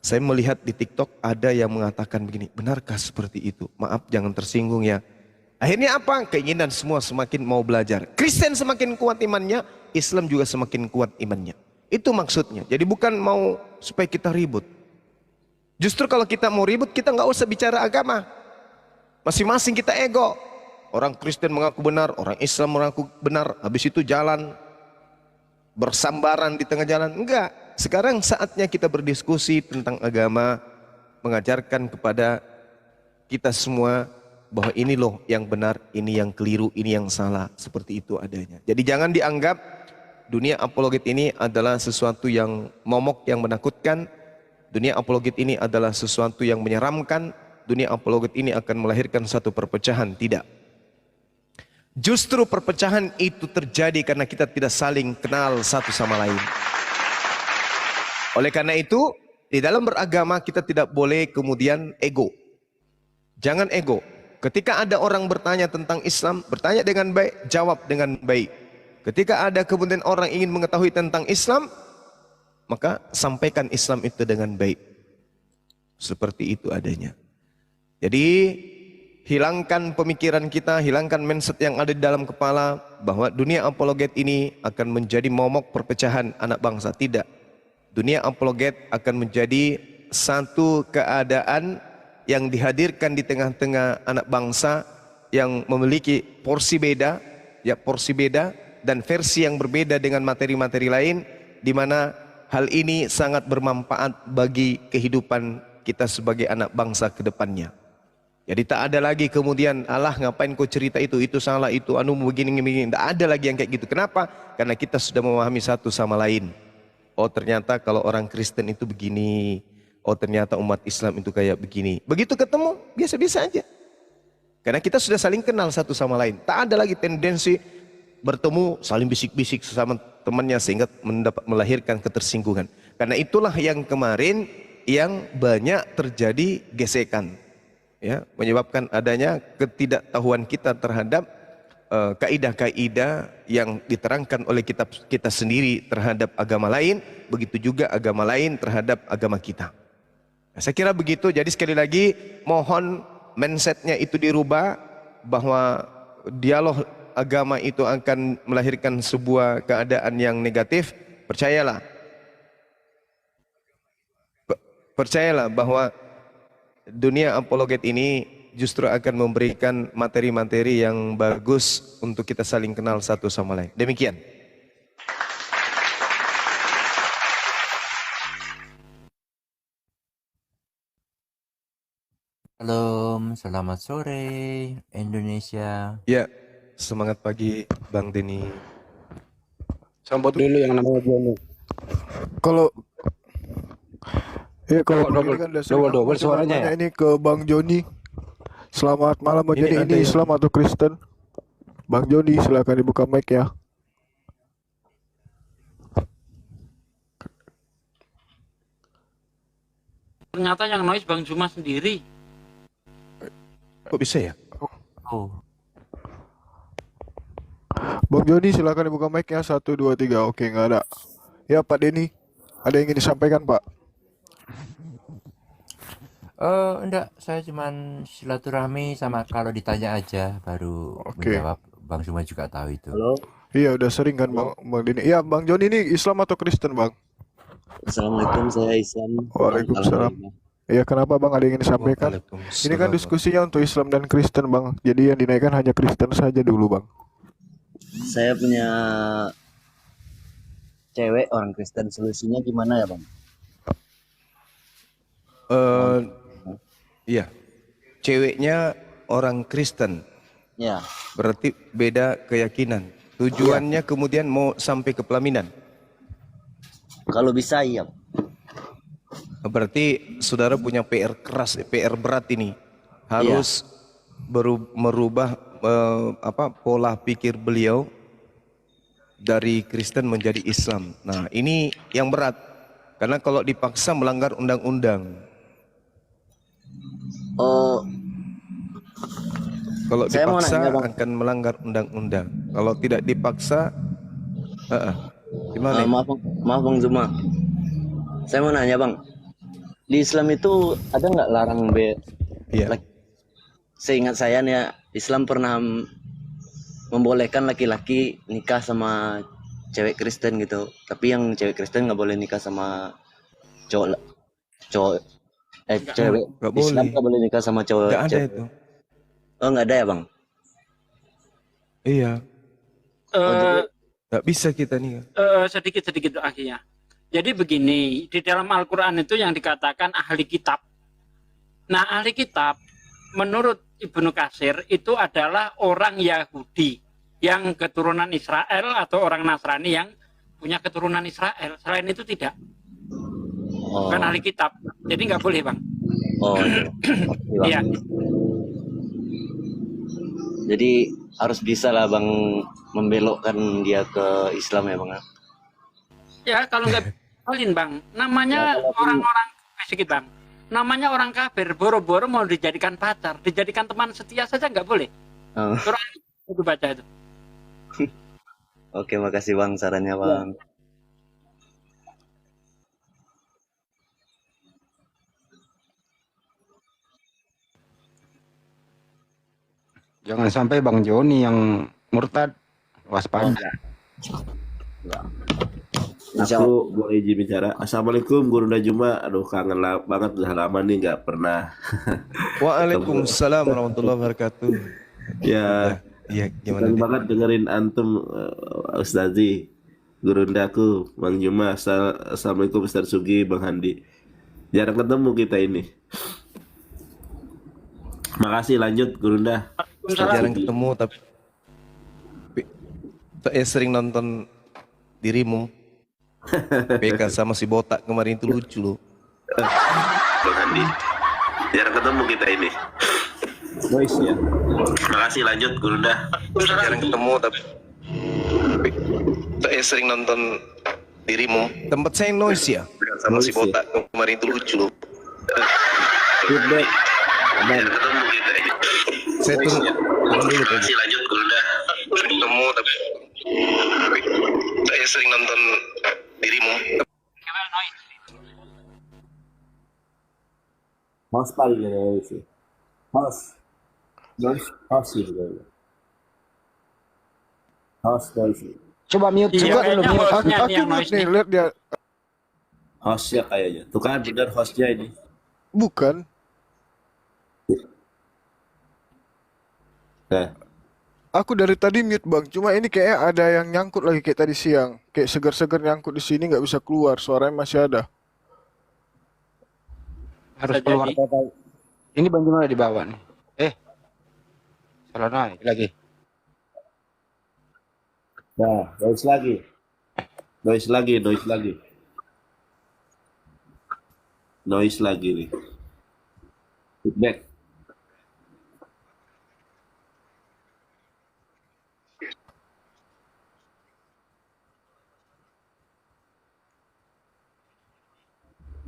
[SPEAKER 2] Saya melihat di TikTok ada yang mengatakan begini, benarkah seperti itu? Maaf, jangan tersinggung ya. Akhirnya apa? Keinginan semua semakin mau belajar. Kristen semakin kuat imannya, Islam juga semakin kuat imannya. Itu maksudnya. Jadi bukan mau supaya kita ribut. Justru kalau kita mau ribut, kita nggak usah bicara agama. Masing-masing kita ego. Orang Kristen mengaku benar, orang Islam mengaku benar. Habis itu jalan bersambaran di tengah jalan. Enggak. Sekarang saatnya kita berdiskusi tentang agama, mengajarkan kepada kita semua bahwa ini loh yang benar, ini yang keliru, ini yang salah. Seperti itu adanya. Jadi jangan dianggap dunia apologet ini adalah sesuatu yang momok, yang menakutkan. Dunia apologet ini adalah sesuatu yang menyeramkan. Dunia apologet ini akan melahirkan satu perpecahan. Tidak. Justru perpecahan itu terjadi karena kita tidak saling kenal satu sama lain. Oleh karena itu, di dalam beragama kita tidak boleh kemudian ego. Jangan ego. Ketika ada orang bertanya tentang Islam, bertanya dengan baik, jawab dengan baik. Ketika ada kemudian orang ingin mengetahui tentang Islam, maka sampaikan Islam itu dengan baik. Seperti itu adanya. Jadi hilangkan pemikiran kita, hilangkan mindset yang ada di dalam kepala bahwa dunia apologet ini akan menjadi momok perpecahan anak bangsa. Tidak. Dunia apologet akan menjadi satu keadaan yang dihadirkan di tengah-tengah anak bangsa yang memiliki porsi beda, dan versi yang berbeda dengan materi-materi lain, di mana hal ini sangat bermanfaat bagi kehidupan kita sebagai anak bangsa ke depannya. Jadi tak ada lagi kemudian, alah ngapain kau cerita itu salah, itu anu begini. Tak ada lagi yang kayak gitu. Kenapa? Karena kita sudah memahami satu sama lain. Oh ternyata kalau orang Kristen itu begini. Oh ternyata umat Islam itu kayak begini. Begitu ketemu, biasa-biasa aja. Karena kita sudah saling kenal satu sama lain. Tak ada lagi tendensi bertemu saling bisik-bisik sesama temannya sehingga melahirkan ketersinggungan. Karena itulah yang kemarin yang banyak terjadi gesekan. ya, menyebabkan adanya ketidaktahuan kita terhadap kaidah-kaidah yang diterangkan oleh kitab kita sendiri terhadap agama lain, begitu juga agama lain terhadap agama kita. Nah, saya kira begitu. Jadi sekali lagi mohon mindsetnya itu dirubah, bahwa dialog agama itu akan melahirkan sebuah keadaan yang negatif. Percayalah bahwa dunia apologet ini justru akan memberikan materi-materi yang bagus untuk kita saling kenal satu sama lain. Demikian.
[SPEAKER 6] Salam, selamat sore Indonesia.
[SPEAKER 2] Ya, semangat pagi Bang Denny.
[SPEAKER 7] Sambut dulu yang namanya Johnny.
[SPEAKER 8] Kalau kalau
[SPEAKER 7] Double,
[SPEAKER 8] begini kan udah sering
[SPEAKER 7] double
[SPEAKER 8] aku
[SPEAKER 7] suaranya
[SPEAKER 8] tanya
[SPEAKER 7] ya.
[SPEAKER 8] ini ke Bang Joni. Selamat malam Bang Joni,
[SPEAKER 2] Ini ada
[SPEAKER 8] ini
[SPEAKER 2] yang-
[SPEAKER 8] Islam atau Kristen? Bang Joni silakan dibuka mic ya.
[SPEAKER 3] Ternyata yang noise Bang Zuma sendiri.
[SPEAKER 2] Kok bisa ya?
[SPEAKER 6] Oh,
[SPEAKER 8] Bang Joni silakan dibuka mic ya. 1 2 3. Oke, nggak ada. Ya Pak Denny, ada yang ingin disampaikan Pak?
[SPEAKER 6] enggak, saya cuman silaturahmi sama kalau ditanya aja baru
[SPEAKER 8] Oke.
[SPEAKER 6] menjawab. Bang Zuma juga tahu itu.
[SPEAKER 7] Halo,
[SPEAKER 8] Iya udah sering kan Bang Denny. Iya Bang Joni ini Islam atau Kristen Bang?
[SPEAKER 9] Assalamualaikum, saya Islam.
[SPEAKER 8] Waalaikumsalam. Iya kenapa Bang, ada yang ingin disampaikan? Ini kan diskusinya untuk Islam dan Kristen Bang. Jadi yang dinaikkan hanya Kristen saja dulu Bang.
[SPEAKER 9] Saya punya cewek orang Kristen, solusinya gimana ya Bang?
[SPEAKER 2] Iya. Ceweknya orang Kristen,
[SPEAKER 9] Ya,
[SPEAKER 2] berarti beda keyakinan. Tujuannya kemudian mau sampai ke pelaminan.
[SPEAKER 9] kalau bisa iya.
[SPEAKER 2] Berarti saudara punya PR keras, PR berat ini. Harus merubah pola pikir beliau dari Kristen menjadi Islam. Nah, ini yang berat. Karena kalau dipaksa melanggar undang-undang.
[SPEAKER 9] Oh,
[SPEAKER 2] Kalau
[SPEAKER 9] Saya mau
[SPEAKER 2] dipaksa
[SPEAKER 9] nanya, Bang.
[SPEAKER 2] akan melanggar undang-undang. Kalau tidak dipaksa, gimana?
[SPEAKER 9] maaf Bang Zuma. Saya mau nanya Bang, di Islam itu ada nggak larang
[SPEAKER 2] Iya.
[SPEAKER 9] Seingat saya nih ya, Islam pernah membolehkan laki-laki nikah sama cewek Kristen gitu. Tapi yang cewek Kristen nggak boleh nikah sama cowok cewek
[SPEAKER 2] Nggak
[SPEAKER 9] Islam
[SPEAKER 2] boleh.
[SPEAKER 9] nggak boleh nikah sama cowok.
[SPEAKER 2] Nggak ada
[SPEAKER 9] cewek.
[SPEAKER 2] itu.
[SPEAKER 9] Oh nggak ada ya Bang?
[SPEAKER 2] Iya.
[SPEAKER 3] Eh,
[SPEAKER 2] Nggak bisa kita nih.
[SPEAKER 3] sedikit akhirnya. Jadi begini, di dalam Al-Quran itu yang dikatakan ahli kitab. Nah, ahli kitab menurut Ibnu Katsir itu adalah orang Yahudi yang keturunan Israel atau orang Nasrani yang punya keturunan Israel. Selain itu tidak,
[SPEAKER 9] Oh,
[SPEAKER 3] bukan ahli kitab. Jadi nggak boleh, Bang.
[SPEAKER 9] oh
[SPEAKER 3] Iya.
[SPEAKER 9] Jadi harus bisa lah Bang membelokkan dia ke Islam ya Bang.
[SPEAKER 3] Ya, kalau nggak boleh, Bang. Namanya orang-orang sedikit, Bang. Namanya orang kafir, boro-boro mau dijadikan pacar, dijadikan teman setia saja nggak boleh.
[SPEAKER 9] Oh,
[SPEAKER 3] Quran itu baca itu.
[SPEAKER 9] oke, makasih Bang sarannya Bang.
[SPEAKER 5] Jangan sampai Bang Joni yang murtad, waspada.
[SPEAKER 9] Insya
[SPEAKER 10] Aku boleh izin bicara. Assalamualaikum Guru Najuma. Aduh kangen banget, udah lama nih nggak pernah.
[SPEAKER 2] Waalaikumsalam warahmatullahi wabarakatuh.
[SPEAKER 10] Ya,
[SPEAKER 2] Iya, gimana?
[SPEAKER 10] senang
[SPEAKER 2] Dit?
[SPEAKER 10] banget dengerin antum Ustazi, Gurundaku, Bang Juma. Assalamualaikum Ustaz Sugi, Bang Handi. Jarang ketemu kita ini. Makasih, lanjut Gurunda.
[SPEAKER 2] Jarang ketemu tapi saya sering nonton dirimu. PK sama si botak kemarin itu lucu loh.
[SPEAKER 10] Bang Handi. Jarang ketemu kita ini. Noise ya. Makasih, lanjut Gurunda.
[SPEAKER 2] Jarang ketemu tapi saya sering nonton dirimu. Tempat saya noise ya. Sama si botak kemarin itu lucu loh.
[SPEAKER 10] Feedback. Bang, saya turun dulu tadi.
[SPEAKER 2] Lanjut udah ketemu tapi saya sering nonton dirimu.
[SPEAKER 10] House paling ya sih. House. House sih gitu. House noise.
[SPEAKER 5] Coba mute,
[SPEAKER 3] Iya,
[SPEAKER 5] coba dulu
[SPEAKER 3] kayaknya
[SPEAKER 5] mute.
[SPEAKER 3] hostnya
[SPEAKER 8] Aku
[SPEAKER 3] nih yang
[SPEAKER 8] mute
[SPEAKER 3] noise
[SPEAKER 8] nih,
[SPEAKER 3] nih.
[SPEAKER 8] lihat dia.
[SPEAKER 10] Hostnya kayaknya. Tuh kan benar hostnya ini.
[SPEAKER 8] Bukan.
[SPEAKER 10] Nah,
[SPEAKER 8] Aku dari tadi mute bang, cuma ini kayak ada yang nyangkut lagi kayak tadi siang. Kayak seger-seger nyangkut di sini nggak bisa keluar, suaranya masih ada.
[SPEAKER 5] Harus
[SPEAKER 3] Bisa
[SPEAKER 5] keluar
[SPEAKER 3] jadi.
[SPEAKER 5] total. Ini Bang Juma di bawah nih. Salah naik lagi.
[SPEAKER 10] nah, noise lagi. Noise lagi, noise lagi. Noise lagi nih. Feedback.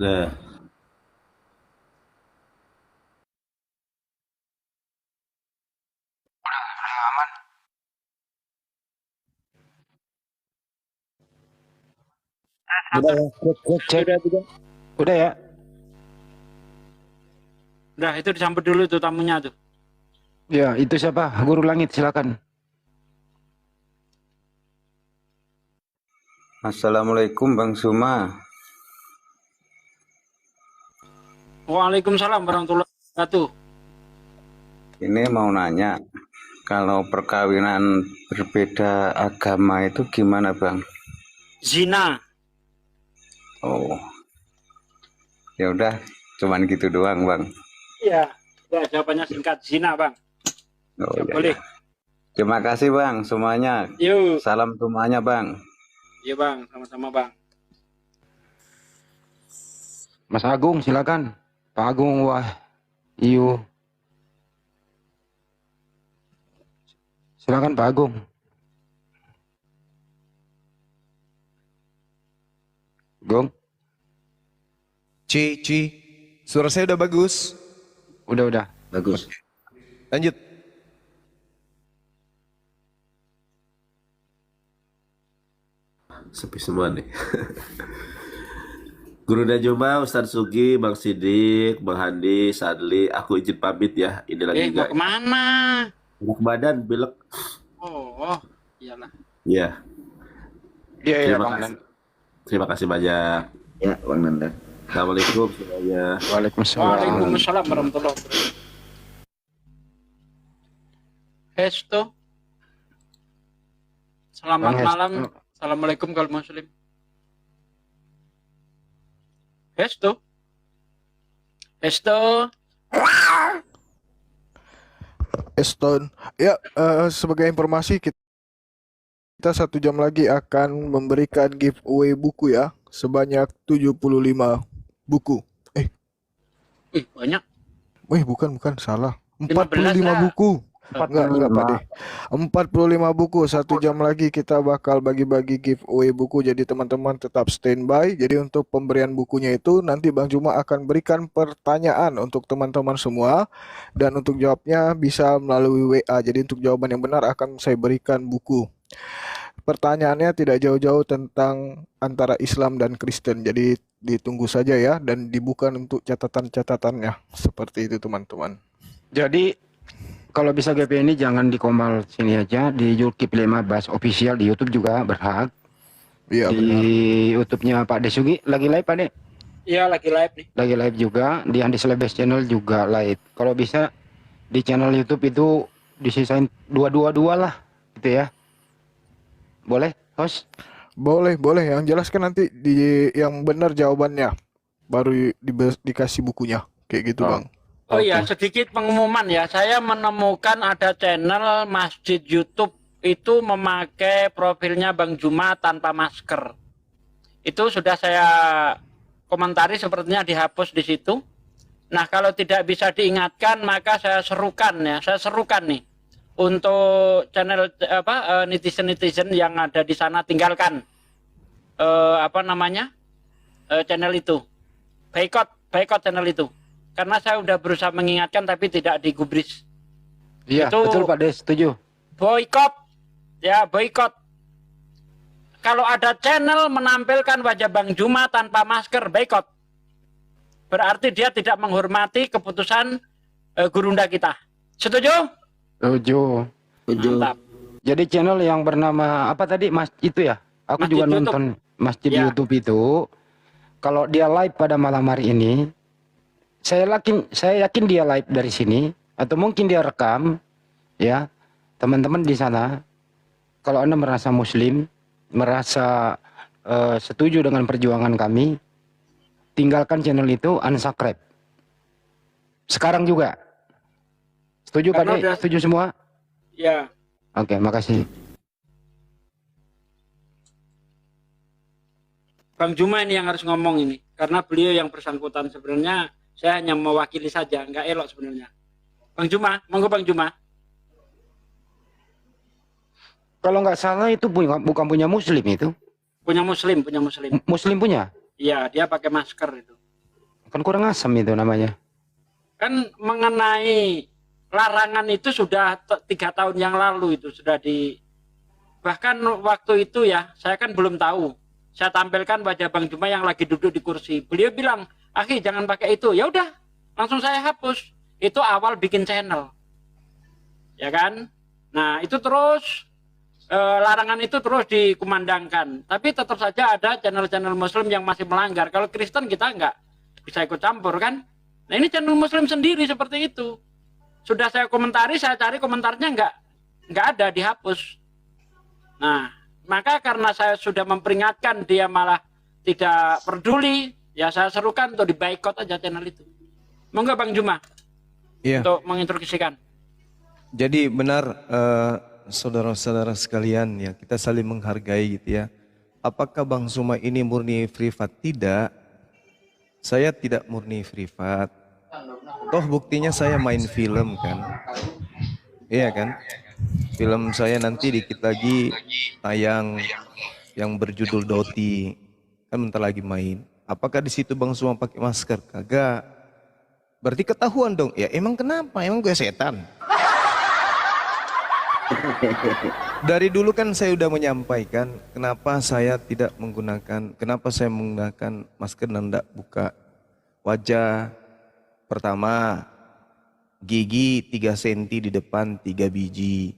[SPEAKER 10] Nah,
[SPEAKER 5] Udah ya, cek. Udah ya.
[SPEAKER 3] Udah, itu disambut dulu tuh tamunya tuh.
[SPEAKER 5] Ya, itu siapa? Guru Langit, silakan.
[SPEAKER 11] Assalamualaikum Bang Suma.
[SPEAKER 3] Waalaikumsalam warahmatullahi wabarakatuh.
[SPEAKER 11] Ini mau nanya, kalau perkawinan berbeda agama itu gimana Bang?
[SPEAKER 3] Zina.
[SPEAKER 11] Oh, ya udah, cuman gitu doang Bang.
[SPEAKER 3] Iya. Ya, jawabannya singkat, zina, Bang.
[SPEAKER 11] Oh,
[SPEAKER 3] Ya,
[SPEAKER 11] ya,
[SPEAKER 3] boleh.
[SPEAKER 11] ya. Terima kasih Bang semuanya.
[SPEAKER 3] Yuk.
[SPEAKER 11] Salam semuanya Bang.
[SPEAKER 3] Iya, Bang. Sama-sama, Bang.
[SPEAKER 5] Mas Agung, silakan. Pak Agung, wah, iyo. Silakan Pak Agung. Gong,
[SPEAKER 2] Ci, suara saya udah bagus.
[SPEAKER 5] udah.
[SPEAKER 9] Bagus.
[SPEAKER 2] Lanjut.
[SPEAKER 10] sepi semua nih. Guru Najuma, Ustadz Sugi, Bang Sidik, Bang Handi, Sadli, aku izin pamit ya. Ini lagi
[SPEAKER 3] Mau
[SPEAKER 10] enggak
[SPEAKER 3] kemana?
[SPEAKER 10] enak badan, bilek.
[SPEAKER 3] Oh, iyalah.
[SPEAKER 10] Ya,
[SPEAKER 5] Iya,
[SPEAKER 10] terima
[SPEAKER 5] Bang.
[SPEAKER 10] kasih. Terima kasih banyak.
[SPEAKER 9] Ya, Bang Nanda.
[SPEAKER 10] Assalamualaikum semuanya.
[SPEAKER 5] Waalaikumsalam.
[SPEAKER 3] Waalaikumsalam warahmatullahi wabarakatuh. Hesto. Selamat
[SPEAKER 5] Bang Hesto.
[SPEAKER 3] malam. Assalamualaikum kalau muslim. Hesto.
[SPEAKER 8] Eston. Ya, sebagai informasi kita 1 jam lagi akan memberikan giveaway buku ya, sebanyak 75 buku.
[SPEAKER 3] Ih, banyak.
[SPEAKER 8] Bukan, salah.
[SPEAKER 3] 15
[SPEAKER 8] 45
[SPEAKER 3] lah.
[SPEAKER 8] buku. Enggak Pak De. 45 buku. 1 jam lagi kita bakal bagi-bagi giveaway buku. Jadi teman-teman tetap standby. Jadi untuk pemberian bukunya itu nanti Bang Juma akan berikan pertanyaan untuk teman-teman semua. Dan untuk jawabnya bisa melalui WA. Jadi untuk jawaban yang benar akan saya berikan buku. Pertanyaannya tidak jauh-jauh tentang antara Islam dan Kristen. Jadi ditunggu saja ya. Dan dibuka untuk catatan-catatannya. Seperti itu teman-teman.
[SPEAKER 5] Jadi kalau bisa GP ini jangan di Komal sini aja, di Zulkifli Mabas official di YouTube juga berhak.
[SPEAKER 8] Iya
[SPEAKER 5] Di
[SPEAKER 8] benar.
[SPEAKER 5] YouTube-nya Pak Desugi lagi live Pak De.
[SPEAKER 3] Iya, lagi live nih.
[SPEAKER 5] Lagi live juga, di Andi Selebes channel juga live. Kalau bisa di channel YouTube itu disisain dua lah gitu ya. Boleh, host?
[SPEAKER 8] Boleh. Yang jelas kan nanti di yang benar jawabannya. Baru dikasih bukunya. Kayak gitu Bang.
[SPEAKER 3] Oh iya, sedikit pengumuman ya. Saya menemukan ada channel masjid YouTube itu memakai profilnya Bang Juma tanpa masker. Itu sudah saya komentari, sepertinya dihapus di situ. Nah, kalau tidak bisa diingatkan, maka saya serukan nih untuk channel netizen yang ada di sana, tinggalkan channel itu. Boykot channel itu. karena saya udah berusaha mengingatkan tapi tidak digubris.
[SPEAKER 5] Iya,
[SPEAKER 3] Itu
[SPEAKER 5] betul Pak Des, setuju.
[SPEAKER 3] boykot, ya boykot. Kalau ada channel menampilkan wajah Bang Juma tanpa masker, boykot. Berarti dia tidak menghormati keputusan gurunda kita. Setuju?
[SPEAKER 5] Setuju.
[SPEAKER 3] Mantap.
[SPEAKER 5] Jadi channel yang bernama apa tadi Mas itu ya? Aku
[SPEAKER 3] Masjid
[SPEAKER 5] juga
[SPEAKER 3] YouTube.
[SPEAKER 5] nonton Masjid
[SPEAKER 3] Ya.
[SPEAKER 5] YouTube itu. Kalau dia live pada malam hari ini, saya yakin dia live dari sini atau mungkin dia rekam ya. Teman-teman di sana, kalau Anda merasa muslim, merasa setuju dengan perjuangan kami, tinggalkan channel itu, unsubscribe. Sekarang juga. Setuju Pak
[SPEAKER 3] Karena
[SPEAKER 5] De?
[SPEAKER 3] udah-
[SPEAKER 5] Setuju semua?
[SPEAKER 3] Ya.
[SPEAKER 5] Oke, makasih.
[SPEAKER 3] Bang Juma ini yang harus ngomong ini, karena beliau yang bersangkutan. Sebenarnya saya hanya mewakili saja, nggak elok sebenarnya. Bang Juma, monggo Bang Juma.
[SPEAKER 5] Kalau nggak salah itu bukan punya muslim itu.
[SPEAKER 3] Punya muslim, punya muslim.
[SPEAKER 5] Muslim punya?
[SPEAKER 3] Iya, dia pakai masker itu.
[SPEAKER 5] Kan kurang asam itu namanya.
[SPEAKER 3] Kan mengenai larangan itu sudah 3 tahun yang lalu itu sudah bahkan waktu itu ya, saya kan belum tahu. Saya tampilkan wajah Bang Juma yang lagi duduk di kursi. Beliau bilang, "Akhi, jangan pakai itu." Ya udah, langsung saya hapus. Itu awal bikin channel. Ya kan? Nah, itu terus larangan itu terus dikumandangkan. Tapi tetap saja ada channel-channel muslim yang masih melanggar. Kalau Kristen kita nggak bisa ikut campur kan? Nah, ini channel muslim sendiri seperti itu. Sudah saya komentari, saya cari komentarnya nggak ada, dihapus. Nah, maka karena saya sudah memperingatkan dia malah tidak peduli, ya saya serukan untuk diboikot aja channel itu. Monggo Bang Juma
[SPEAKER 12] Iya.
[SPEAKER 3] untuk menginstruksikan.
[SPEAKER 12] Jadi benar saudara-saudara sekalian ya, kita saling menghargai gitu ya. Apakah Bang Zuma ini murni privat? Tidak. Saya tidak murni privat. Toh buktinya saya main film kan. Iya kan? Film saya nanti dikit lagi tayang yang berjudul Doti. Kan bentar lagi main. Apakah di situ Bang Zuma pakai masker? Kagak. Berarti ketahuan dong. Ya emang kenapa? Emang gue setan? Dari dulu kan saya udah menyampaikan kenapa saya tidak menggunakan, kenapa saya menggunakan masker dan tidak buka wajah. Pertama, gigi 3 cm di depan 3 biji.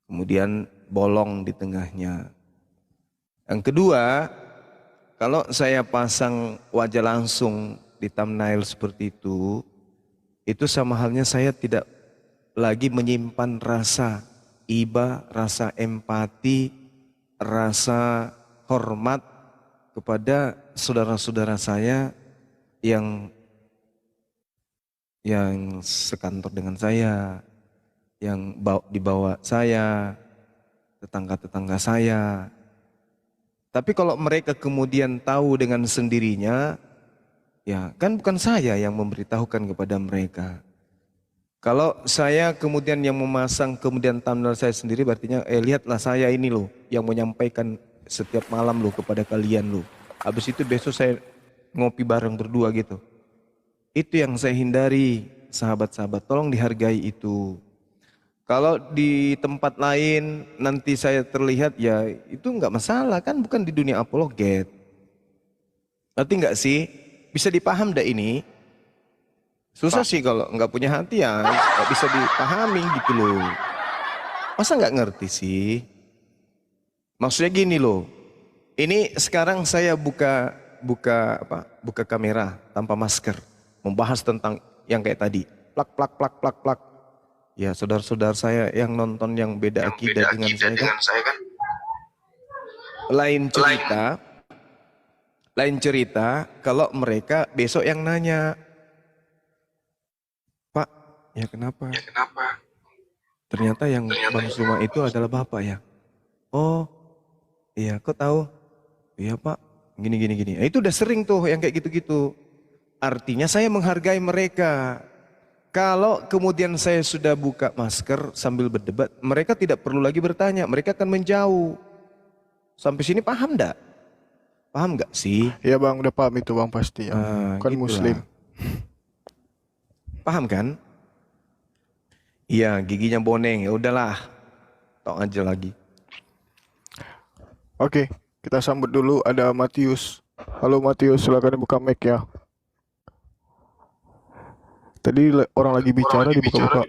[SPEAKER 12] Kemudian bolong di tengahnya. Yang kedua, kalau saya pasang wajah langsung di thumbnail seperti itu sama halnya saya tidak lagi menyimpan rasa iba, rasa empati, rasa hormat kepada saudara-saudara saya yang sekantor dengan saya, yang dibawa saya, tetangga-tetangga saya. Tapi kalau mereka kemudian tahu dengan sendirinya, ya kan bukan saya yang memberitahukan kepada mereka. Kalau saya kemudian yang memasang kemudian thumbnail saya sendiri, artinya lihatlah saya ini loh yang menyampaikan setiap malam loh kepada kalian loh. Habis itu besok saya ngopi bareng berdua gitu. Itu yang saya hindari, sahabat-sahabat, tolong dihargai itu. Kalau di tempat lain nanti saya terlihat, ya itu nggak masalah, kan bukan di dunia apologet. Ngerti nggak sih? Bisa dipaham dah ini? Susah sih kalau nggak punya hati ya, nggak bisa dipahami gitu loh. Masa nggak ngerti sih? Maksudnya gini loh, ini sekarang saya buka kamera tanpa masker, membahas tentang yang kayak tadi, plak. Ya saudara-saudara saya yang nonton yang beda akidah dengan saya kan. Lain cerita kalau mereka besok yang nanya, Pak, ya kenapa? Ternyata yang Bang Zuma itu adalah Bapak ya. Oh, iya, kok tahu? Iya Pak, gini. Nah, itu udah sering tuh yang kayak gitu-gitu. Artinya saya menghargai mereka. Kalau kemudian saya sudah buka masker sambil berdebat, mereka tidak perlu lagi bertanya, mereka akan menjauh. Sampai sini paham enggak? Paham enggak sih?
[SPEAKER 8] Ya Bang, udah paham itu Bang pasti ya. Bukan
[SPEAKER 12] Gitulah.
[SPEAKER 8] muslim.
[SPEAKER 12] Paham kan? Iya, giginya boneng. Ya udahlah. Tok aja lagi.
[SPEAKER 8] Oke, kita sambut dulu ada Matius. Halo Matius, silakan dibuka mic ya. Tadi orang lagi bicara dibuka-buka.